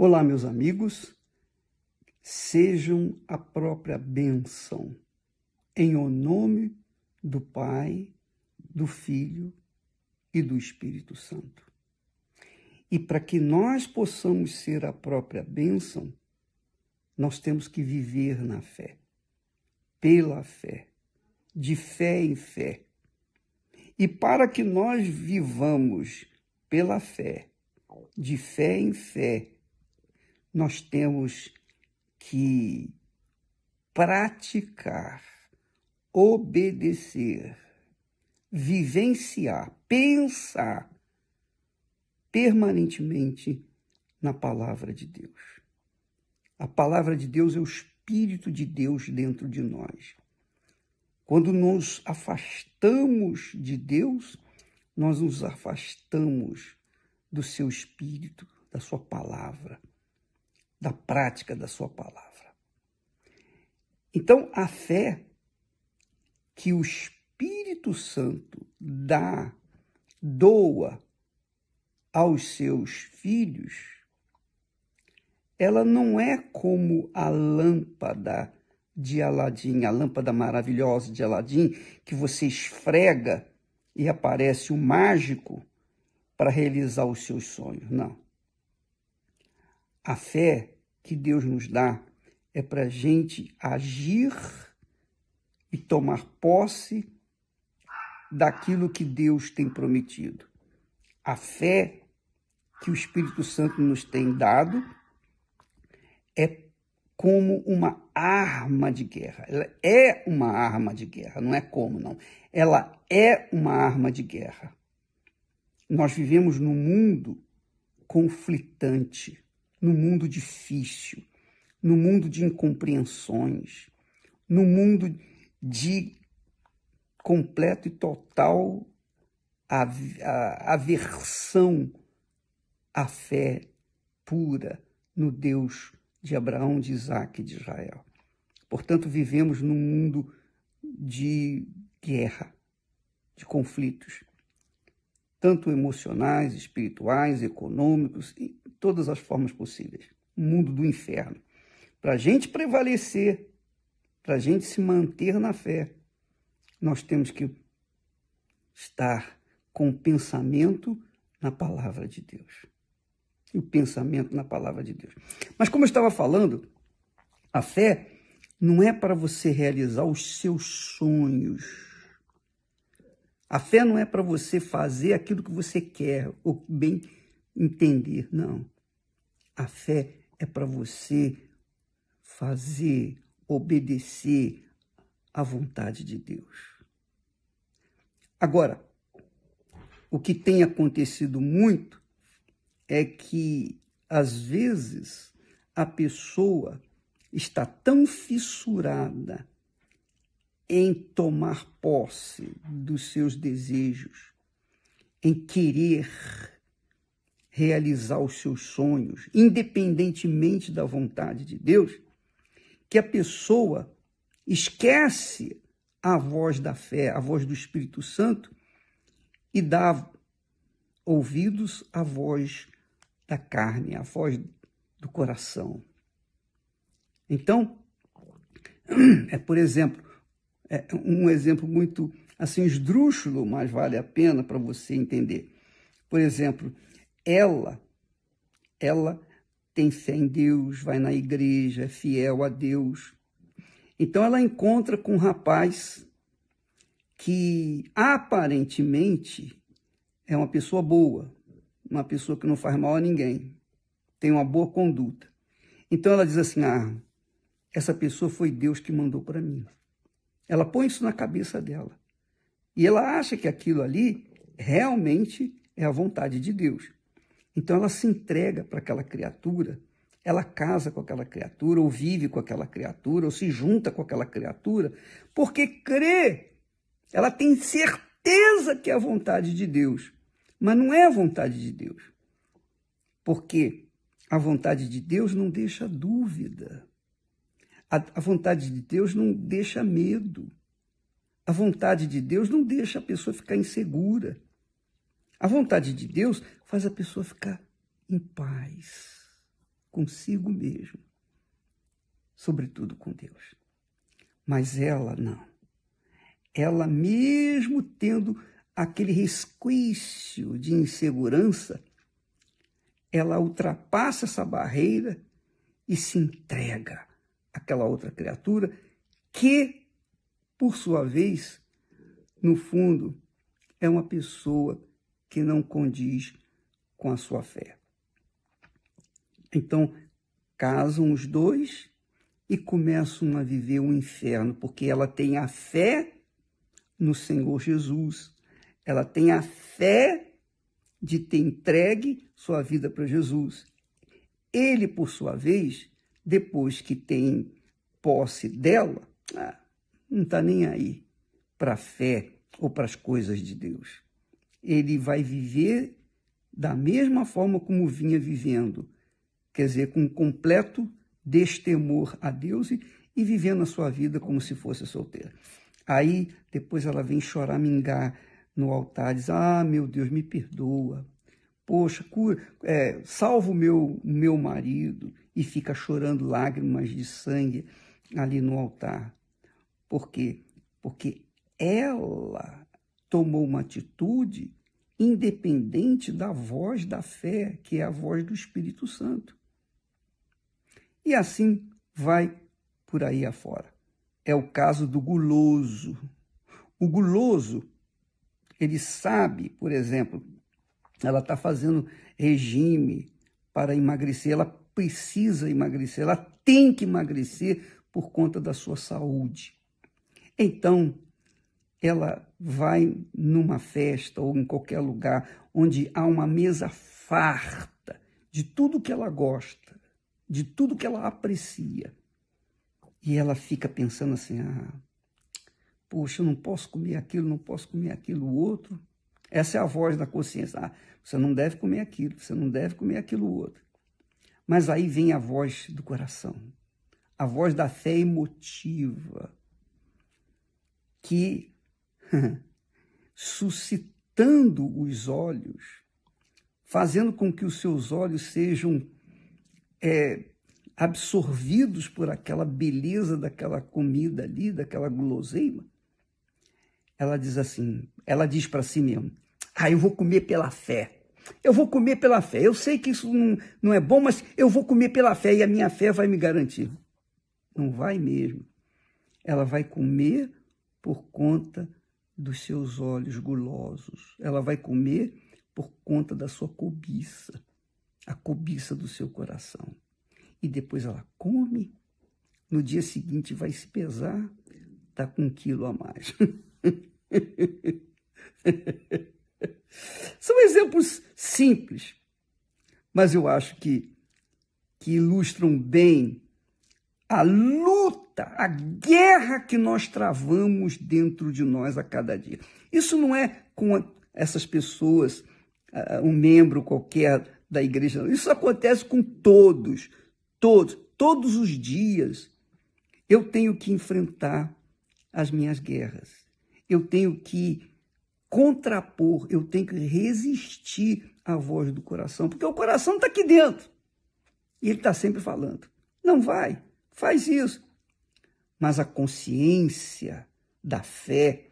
Olá, meus amigos, sejam a própria bênção, em o nome do Pai, do Filho e do Espírito Santo. E para que nós possamos ser a própria bênção, nós temos que viver na fé, pela fé, de fé em fé. E para que nós vivamos pela fé, de fé em fé, nós temos que praticar, obedecer, vivenciar, pensar permanentemente na palavra de Deus. A palavra de Deus é o Espírito de Deus dentro de nós. Quando nos afastamos de Deus, nós nos afastamos do seu Espírito, da sua palavra, da prática da sua palavra. Então, a fé que o Espírito Santo doa aos seus filhos, ela não é como a lâmpada de Aladim, a lâmpada maravilhosa de Aladim, que você esfrega e aparece um mágico para realizar os seus sonhos. Não. A fé que Deus nos dá é para a gente agir e tomar posse daquilo que Deus tem prometido. A fé que o Espírito Santo nos tem dado é como uma arma de guerra. Ela é uma arma de guerra, não é como, não. Ela é uma arma de guerra. Nós vivemos num mundo conflitante, num mundo difícil, num mundo de incompreensões, num mundo de completo e total aversão à fé pura no Deus de Abraão, de Isaac e de Israel. Portanto, vivemos num mundo de guerra, de conflitos, tanto emocionais, espirituais, econômicos, e todas as formas possíveis. Um mundo do inferno. Para a gente prevalecer, para a gente se manter na fé, nós temos que estar com o pensamento na palavra de Deus. O pensamento na palavra de Deus. Mas como eu estava falando, a fé não é para você realizar os seus sonhos. A fé não é para você fazer aquilo que você quer ou bem entender, não. A fé é para você fazer, obedecer à vontade de Deus. Agora, o que tem acontecido muito é que, às vezes, a pessoa está tão fissurada em tomar posse dos seus desejos, em querer realizar os seus sonhos, independentemente da vontade de Deus, que a pessoa esquece a voz da fé, a voz do Espírito Santo, e dá ouvidos à voz da carne, à voz do coração. Então, por exemplo, um exemplo muito assim esdrúxulo, mas vale a pena para você entender. Por exemplo, ela tem fé em Deus, vai na igreja, é fiel a Deus. Então ela encontra com um rapaz que aparentemente é uma pessoa boa, uma pessoa que não faz mal a ninguém, tem uma boa conduta. Então ela diz assim, essa pessoa foi Deus que mandou para mim. Ela põe isso na cabeça dela. E ela acha que aquilo ali realmente é a vontade de Deus. Então ela se entrega para aquela criatura, ela casa com aquela criatura, ou vive com aquela criatura, ou se junta com aquela criatura, porque crê, ela tem certeza que é a vontade de Deus. Mas não é a vontade de Deus. Porque a vontade de Deus não deixa dúvida. A vontade de Deus não deixa medo. A vontade de Deus não deixa a pessoa ficar insegura. A vontade de Deus faz a pessoa ficar em paz. consigo mesmo, sobretudo com Deus. Mas ela não. Ela, mesmo tendo aquele resquício de insegurança, ela ultrapassa essa barreira e se entrega àquela outra criatura que, por sua vez, no fundo, é uma pessoa que não condiz com a sua fé. Então, casam os dois e começam a viver um inferno, porque ela tem a fé no Senhor Jesus. Ela tem a fé de ter entregue sua vida para Jesus. Ele, por sua vez, depois que tem posse dela, não está nem aí para a fé ou para as coisas de Deus. Ele vai viver da mesma forma como vinha vivendo, quer dizer, com um completo destemor a Deus e vivendo a sua vida como se fosse solteira. Aí, depois ela vem choramingar no altar, diz, meu Deus, me perdoa. Poxa, salva o meu marido, e fica chorando lágrimas de sangue ali no altar. Por quê? Porque ela tomou uma atitude independente da voz da fé, que é a voz do Espírito Santo. E assim vai por aí afora. É o caso do guloso. O guloso, ele sabe, por exemplo, ela está fazendo regime para emagrecer, ela precisa emagrecer, ela tem que emagrecer por conta da sua saúde. Então, ela vai numa festa ou em qualquer lugar onde há uma mesa farta de tudo que ela gosta, de tudo que ela aprecia. E ela fica pensando assim, poxa, eu não posso comer aquilo, não posso comer aquilo outro. Essa é a voz da consciência. Você não deve comer aquilo, você não deve comer aquilo outro. Mas aí vem a voz do coração, a voz da fé emotiva, que, suscitando os olhos, fazendo com que os seus olhos sejam absorvidos por aquela beleza daquela comida ali, daquela guloseima, ela diz assim, ela diz para si mesma, eu vou comer pela fé. Eu vou comer pela fé. Eu sei que isso não é bom, mas eu vou comer pela fé e a minha fé vai me garantir. Não vai mesmo. Ela vai comer por conta dos seus olhos gulosos. Ela vai comer por conta da sua cobiça, a cobiça do seu coração. E depois ela come, no dia seguinte vai se pesar, está com 1 quilo a mais. São exemplos simples, mas eu acho que ilustram bem a luta, a guerra que nós travamos dentro de nós a cada dia. Isso não é com essas pessoas, um membro qualquer da igreja, não. Isso acontece com todos os dias. Eu tenho que enfrentar as minhas guerras. Eu tenho que contrapor, eu tenho que resistir à voz do coração, porque o coração está aqui dentro. E ele está sempre falando, não vai, faz isso. Mas a consciência da fé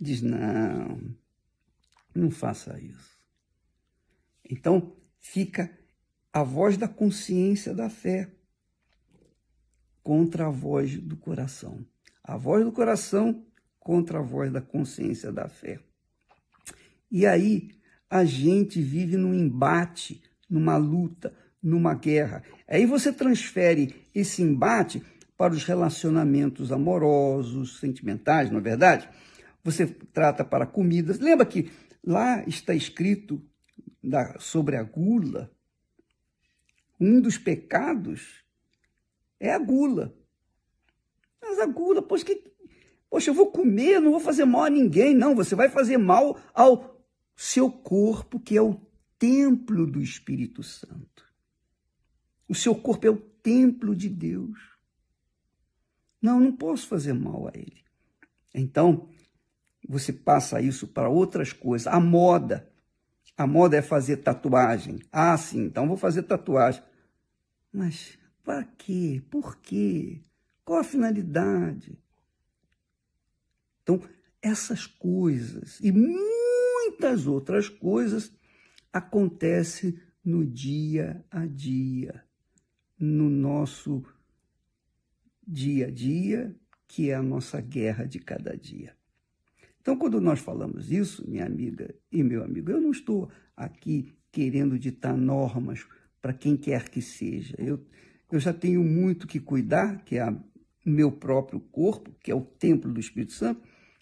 diz, não faça isso. Então, fica a voz da consciência da fé contra a voz do coração. A voz do coração contra a voz da consciência da fé. E aí a gente vive num embate, numa luta, numa guerra. Aí você transfere esse embate para os relacionamentos amorosos, sentimentais, não é verdade? Você trata para comidas. Lembra que lá está escrito sobre a gula? Um dos pecados é a gula. Mas a gula, poxa, eu vou comer, não vou fazer mal a ninguém. Não, você vai fazer mal ao seu corpo, que é o templo do Espírito Santo. O seu corpo é o templo de Deus. Não posso fazer mal a ele. Então, você passa isso para outras coisas. A moda é fazer tatuagem. Sim, então vou fazer tatuagem. Mas para quê? Por quê? Qual a finalidade? Então, essas coisas e muitas outras coisas acontecem no dia a dia, no nosso dia a dia, que é a nossa guerra de cada dia. Então, quando nós falamos isso, minha amiga e meu amigo, eu não estou aqui querendo ditar normas para quem quer que seja. Eu já tenho muito que cuidar, que é o meu próprio corpo, que é o templo do Espírito Santo.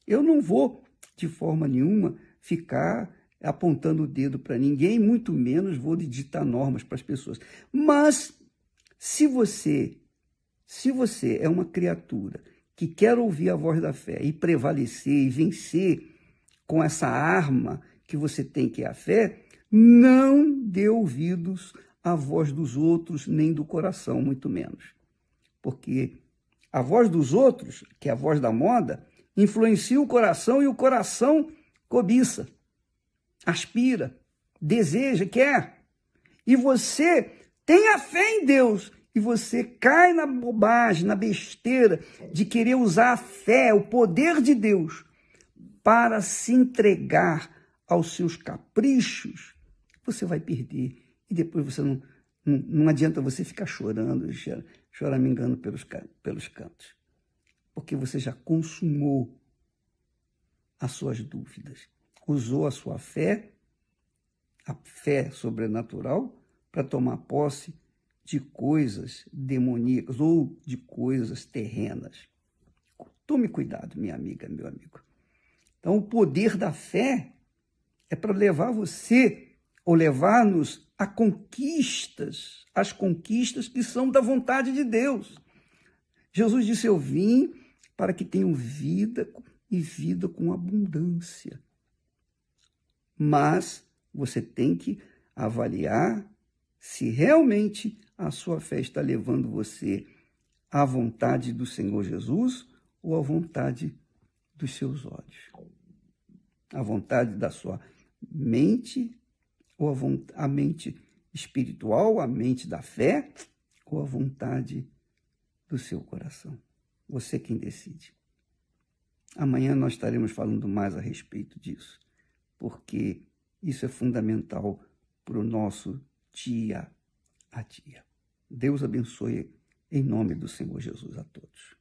Eu não vou, de forma nenhuma, ficar apontando o dedo para ninguém, muito menos vou ditar normas para as pessoas. Mas, se você é uma criatura que quer ouvir a voz da fé e prevalecer e vencer com essa arma que você tem, que é a fé, não dê ouvidos à voz dos outros, nem do coração, muito menos. Porque a voz dos outros, que é a voz da moda, influencia o coração e o coração cobiça, aspira, deseja, quer. E você tem a fé em Deus e você cai na bobagem, na besteira de querer usar a fé, o poder de Deus, para se entregar aos seus caprichos, você vai perder. E depois você não adianta você ficar chorando, choramingando pelos cantos. Porque você já consumou as suas dúvidas. Usou a sua fé, a fé sobrenatural, para tomar posse de coisas demoníacas ou de coisas terrenas. Tome cuidado, minha amiga, meu amigo. Então, o poder da fé é para levar você, ou levar-nos a conquistas, as conquistas que são da vontade de Deus. Jesus disse: eu vim para que tenham vida e vida com abundância. Mas você tem que avaliar se realmente a sua fé está levando você à vontade do Senhor Jesus ou à vontade dos seus olhos. A vontade da sua mente, ou a mente espiritual, a mente da fé, ou a vontade do seu coração. Você quem decide. Amanhã nós estaremos falando mais a respeito disso, porque isso é fundamental para o nosso dia a dia. Deus abençoe em nome do Senhor Jesus a todos.